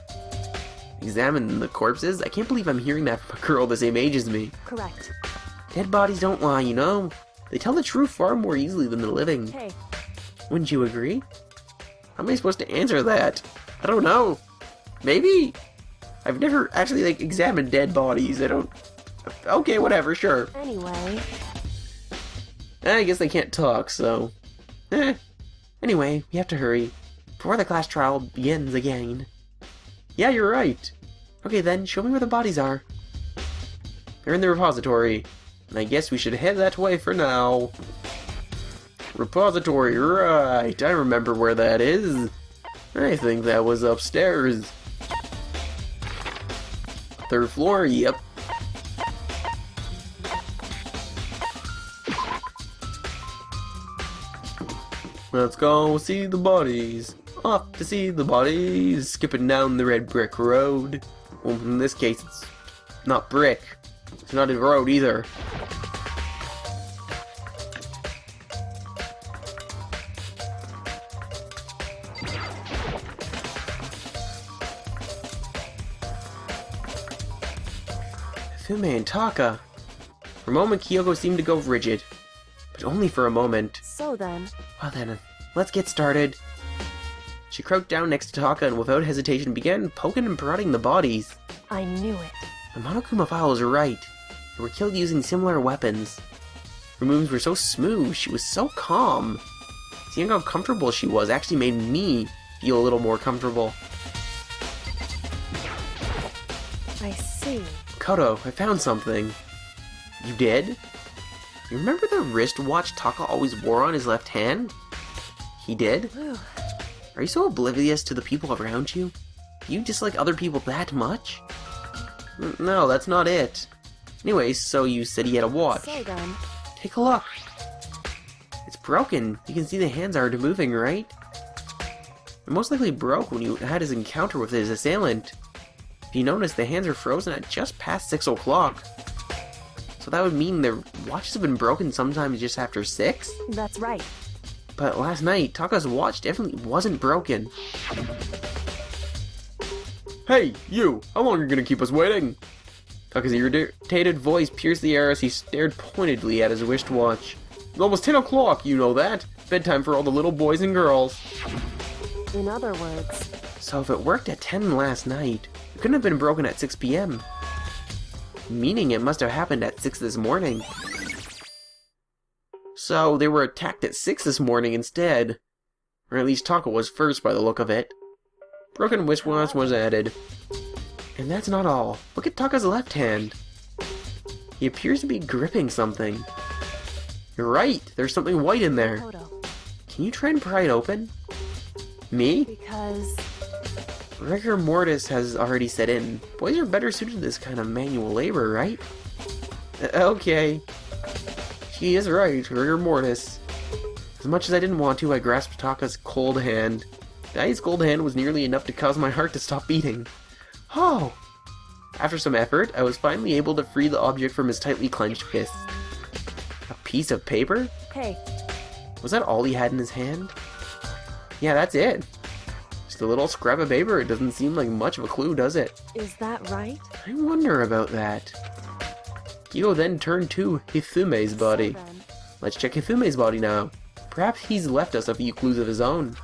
Examine the corpses? I can't believe I'm hearing that from a girl the same age as me. Correct. Dead bodies don't lie, you know? They tell the truth far more easily than the living. Hey, Wouldn't you agree? How am I supposed to answer that? I don't know. Maybe? I've never actually, examined dead bodies. I don't... Okay, whatever, sure. anyway... I guess they can't talk, so... Anyway, we have to hurry. Before the class trial begins again. Yeah, you're right. Okay then, show me where the bodies are. They're in the repository. And I guess we should head that way for now. Repository, right. I remember where that is. I think that was upstairs. 3rd floor, yep. Let's go see the bodies. Off to see the bodies. Skipping down the red brick road. Well, in this case, it's not brick. It's not a road either. Hifumi and Taka. For a moment, Kyoko seemed to go rigid. But only for a moment. So then... Well then, let's get started. She crouched down next to Taka and without hesitation began poking and prodding the bodies. I knew it. The Monokuma file was right. They were killed using similar weapons. Her moves were so smooth, she was so calm. Seeing how comfortable she was actually made me feel a little more comfortable. I see. Koto, I found something. You did? You remember the wristwatch Taka always wore on his left hand? He did? Whew. Are you so oblivious to the people around you? Do you dislike other people that much? No, that's not it. Anyway, so you said he had a watch. So then... Take a look. It's broken. You can see the hands aren't moving, right? It most likely broke when you had his encounter with his assailant. If you notice, the hands are frozen at just past 6 o'clock. So that would mean their watches have been broken sometimes just after 6? That's right. But last night, Taka's watch definitely wasn't broken. Hey, you! How long are you gonna keep us waiting? Taka's irritated voice pierced the air as he stared pointedly at his wristwatch. It's almost 10 o'clock, you know that. Bedtime for all the little boys and girls. In other words... So if it worked at 10 last night, it couldn't have been broken at 6 p.m. Meaning it must have happened at 6 this morning. So they were attacked at 6 this morning instead. Or at least Taka was first by the look of it. Broken wristwatch was added. And that's not all. Look at Taka's left hand. He appears to be gripping something. You're right, there's something white in there. Photo. Can you try and pry it open? Me? Because... Rigor mortis has already set in. Boys are better suited to this kind of manual labor, right? Okay. She is right, rigor mortis. As much as I didn't want to, I grasped Taka's cold hand. The ice cold hand was nearly enough to cause my heart to stop beating. Oh! After some effort, I was finally able to free the object from his tightly clenched fist. A piece of paper? Hey, Was that all he had in his hand? Yeah, that's it. Just a little scrap of paper. It doesn't seem like much of a clue, does it? is that right? I wonder about that. Kyoko then turned to Hifume's body. So then... Let's check Hifume's body now. Perhaps he's left us a few clues of his own.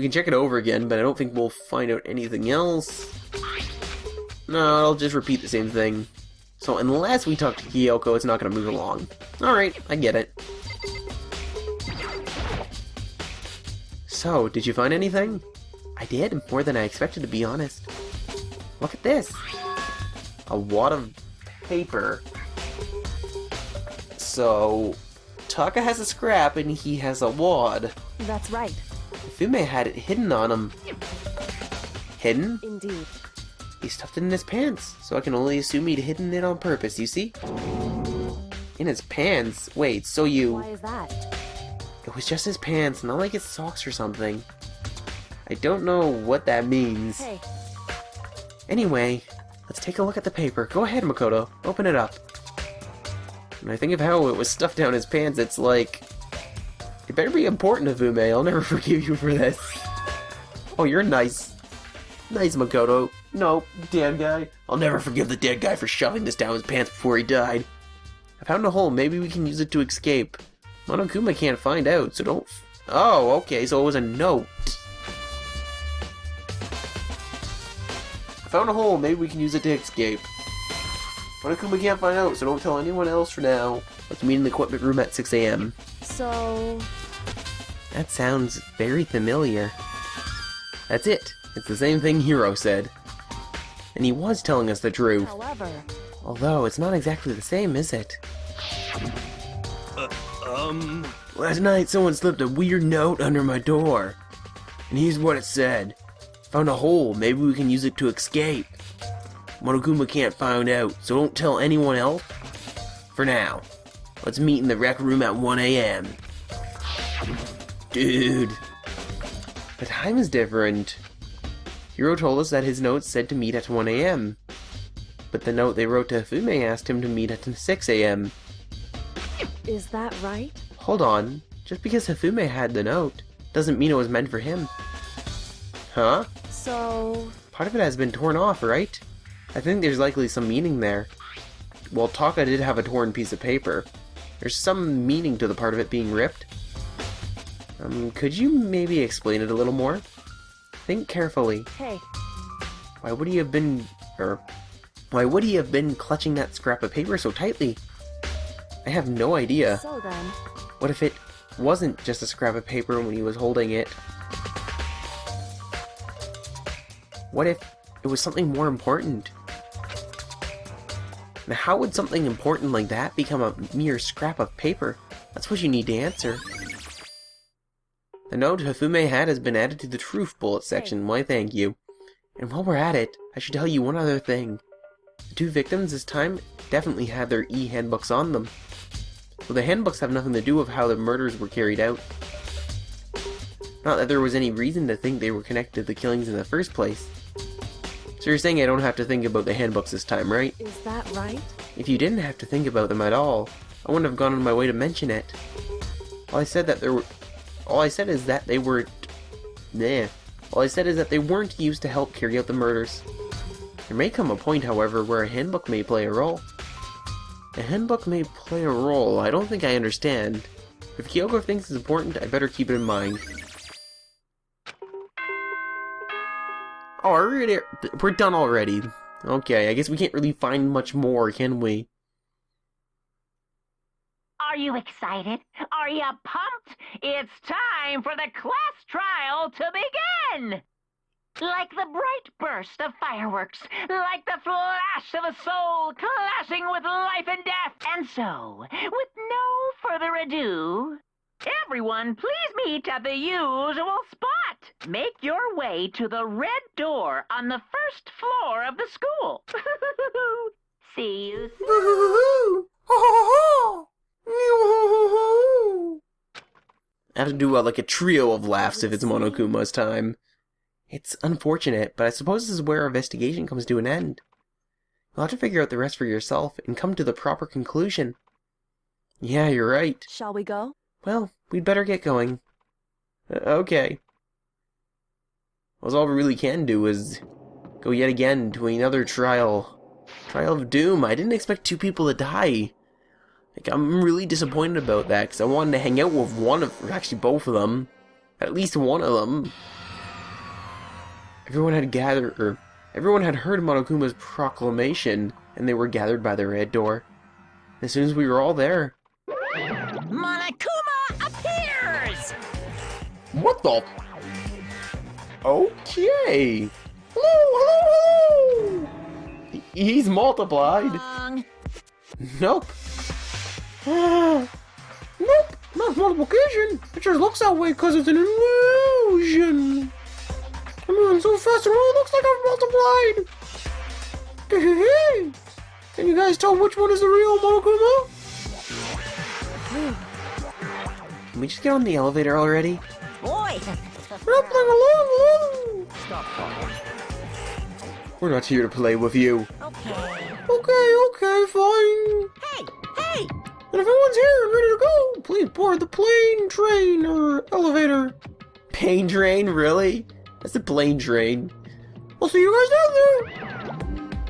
We can check it over again, but I don't think we'll find out anything else. No, I'll just repeat the same thing. So unless we talk to Kyoko, it's not going to move along. Alright, I get it. So, did you find anything? I did, more than I expected, to be honest. Look at this. A wad of paper. So, Taka has a scrap and he has a wad. That's right. Hifumi had it hidden on him. Hidden? Indeed. He stuffed it in his pants, so I can only assume he'd hidden it on purpose, you see? In his pants? Wait, so you... Why is that? It was just his pants, not like his socks or something. I don't know what that means. Hey. Anyway, let's take a look at the paper. Go ahead, Makoto. Open it up. When I think of how it was stuffed down his pants, it's like... It better be important, Hifumi. I'll never forgive you for this. Oh, you're nice. Nice, Makoto. No, dead guy. I'll never forgive the dead guy for shoving this down his pants before he died. I found a hole. Maybe we can use it to escape. Monokuma can't find out, so don't... Oh, okay, so it was a note. I found a hole. Maybe we can use it to escape. Monokuma can't find out, so don't tell anyone else for now. Let's meet in the equipment room at 6 a.m. So... That sounds very familiar. That's it. It's the same thing Hiro said. And he was telling us the truth. However... Although, it's not exactly the same, is it? Last night, someone slipped a weird note under my door. And here's what it said. Found a hole. Maybe we can use it to escape. Monokuma can't find out, so don't tell anyone else. For now. Let's meet in the rec room at 1 a.m. Dude. The time is different. Hiro told us that his note said to meet at 1 a.m. But the note they wrote to Hifumi asked him to meet at 6 a.m. Is that right? Hold on. Just because Hifumi had the note doesn't mean it was meant for him. Huh? So... Part of it has been torn off, right? I think there's likely some meaning there. Well, Taka did have a torn piece of paper. There's some meaning to the part of it being ripped. Could you maybe explain it a little more? Think carefully. Hey. Why would he have been clutching that scrap of paper so tightly? I have no idea. So then... What if it wasn't just a scrap of paper when he was holding it? What if it was something more important? Now, how would something important like that become a mere scrap of paper? That's what you need to answer. The note Hifumi had has been added to the truth bullet section. Why, thank you. And while we're at it, I should tell you one other thing. The two victims this time definitely had their e-handbooks on them. So the handbooks have nothing to do with how the murders were carried out. Not that there was any reason to think they were connected to the killings in the first place. So you're saying I don't have to think about the handbooks this time, right? Is that right? If you didn't have to think about them at all, I wouldn't have gone on my way to mention it. All I said is that they weren't used to help carry out the murders. There may come a point, however, where a handbook may play a role. A handbook may play a role. I don't think I understand. If Kyoko thinks it's important, I better keep it in mind. Oh, we're done already. Okay, I guess we can't really find much more, can we? Are you excited? Are you pumped? It's time for the class trial to begin! Like the bright burst of fireworks, like the flash of a soul clashing with life and death. And so, with no further ado, everyone please meet at the usual spot. Make your way to the red door on the first floor of the school. See you soon. I have to do like a trio of laughs if it's Monokuma's time. It's unfortunate, but I suppose this is where our investigation comes to an end. You'll have to figure out the rest for yourself and come to the proper conclusion. Yeah, you're right. Shall we go? Well, we'd better get going. Okay. Well, all we really can do is go yet again to another trial. Trial of Doom. I didn't expect 2 people to die. Like, I'm really disappointed about that, because I wanted to hang out with both of them. At least one of them. Everyone had heard Monokuma's proclamation, and they were gathered by the red door. As soon as we were all there... Monokuma appears! What the... Okay! Hello! He's multiplied! Nope. Nope, not multiplication. It just looks that way because it's an illusion. I'm moving so fast it really looks like I've multiplied. Can you guys tell which one is the real Monokuma? Can we just get on the elevator already? Boy! We're not playing along. Stop talking. We're not here to play with you. Okay. Okay, fine. Hey! And if everyone's here and ready to go, please board the plane, train, or elevator. Plane train, really? That's a plane train. I'll see you guys down there.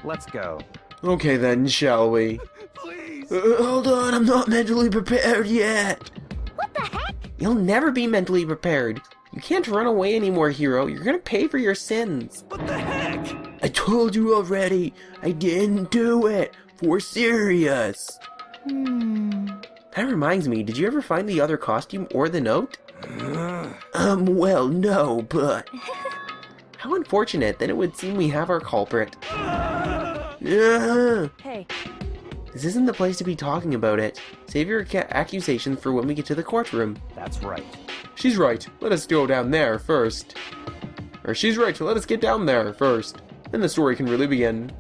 Let's go. Okay then, shall we? Please! Hold on, I'm not mentally prepared yet. What the heck? You'll never be mentally prepared. You can't run away anymore, hero. You're gonna pay for your sins. What the heck? I told you already. I didn't do it. For serious. That reminds me, did you ever find the other costume or the note? Well, no, but... How unfortunate, then it would seem we have our culprit. Hey, This isn't the place to be talking about it. Save your accusations for when we get to the courtroom. That's right. She's right, let us go down there first. Or she's right, let us get down there first. Then the story can really begin.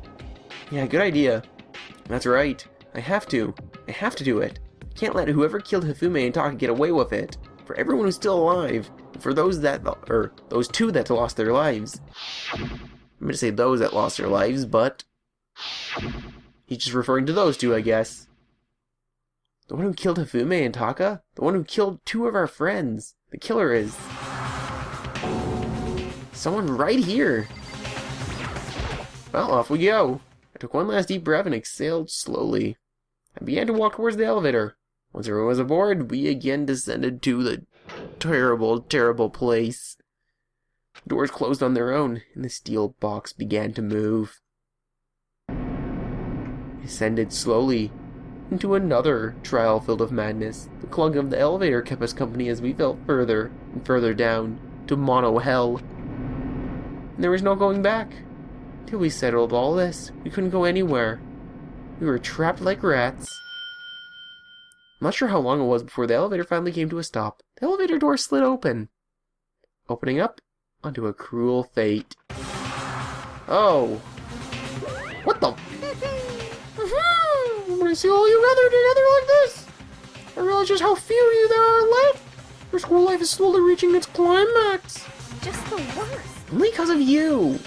Yeah, good idea. That's right. I have to do it. Can't let whoever killed Hifumi and Taka get away with it. For everyone who's still alive, and for those two that lost their lives. I'm gonna say those that lost their lives, but he's just referring to those two, I guess. The one who killed Hifumi and Taka? The one who killed two of our friends. The killer is someone right here. Well, off we go. I took one last deep breath and exhaled slowly. I began to walk towards the elevator. Once everyone was aboard, we again descended to the terrible, terrible place. The doors closed on their own, and the steel box began to move. We ascended slowly into another trial filled with madness. The clunk of the elevator kept us company as we fell further and further down to Mono Hell. And there was no going back. Till we settled all this, we couldn't go anywhere. We were trapped like rats. I'm not sure how long it was before the elevator finally came to a stop. The elevator door slid open, opening up onto a cruel fate. Oh. What the? When I see all you gathered together like this, I realize just how few of you there are left. Your school life is slowly reaching its climax. Just the worst. Only because of you.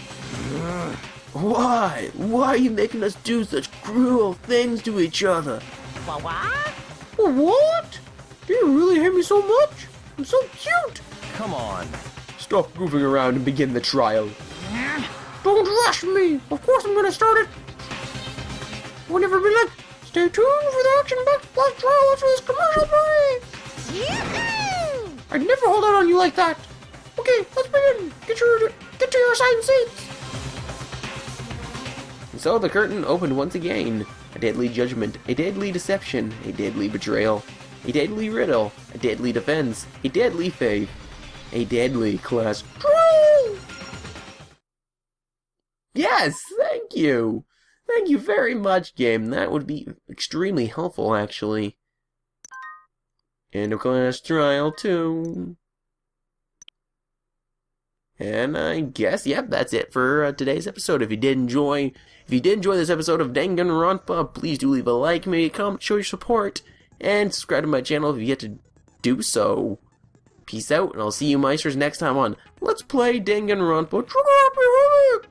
Why? Why are you making us do such cruel things to each other? What? What? Do you really hate me so much? I'm so cute. Come on. Stop goofing around and begin the trial. Don't rush me. Of course I'm gonna start it. Whenever we like, stay tuned for the action-packed flash trial after this commercial break. Yoo-hoo! I'd never hold out on you like that. Okay, let's begin. Get to your assigned seats. And so the curtain opened once again. A deadly judgment, a deadly deception, a deadly betrayal, a deadly riddle, a deadly defense, a deadly faith, a deadly class trial. Yes, thank you. Thank you very much, game. That would be extremely helpful, actually. End of class trial 2. And I guess, yep, that's it for today's episode. If you did enjoy this episode of Danganronpa, please do leave a like, maybe a comment, show your support, and subscribe to my channel if you get to do so. Peace out, and I'll see you Meisters next time on Let's Play Danganronpa Trigger.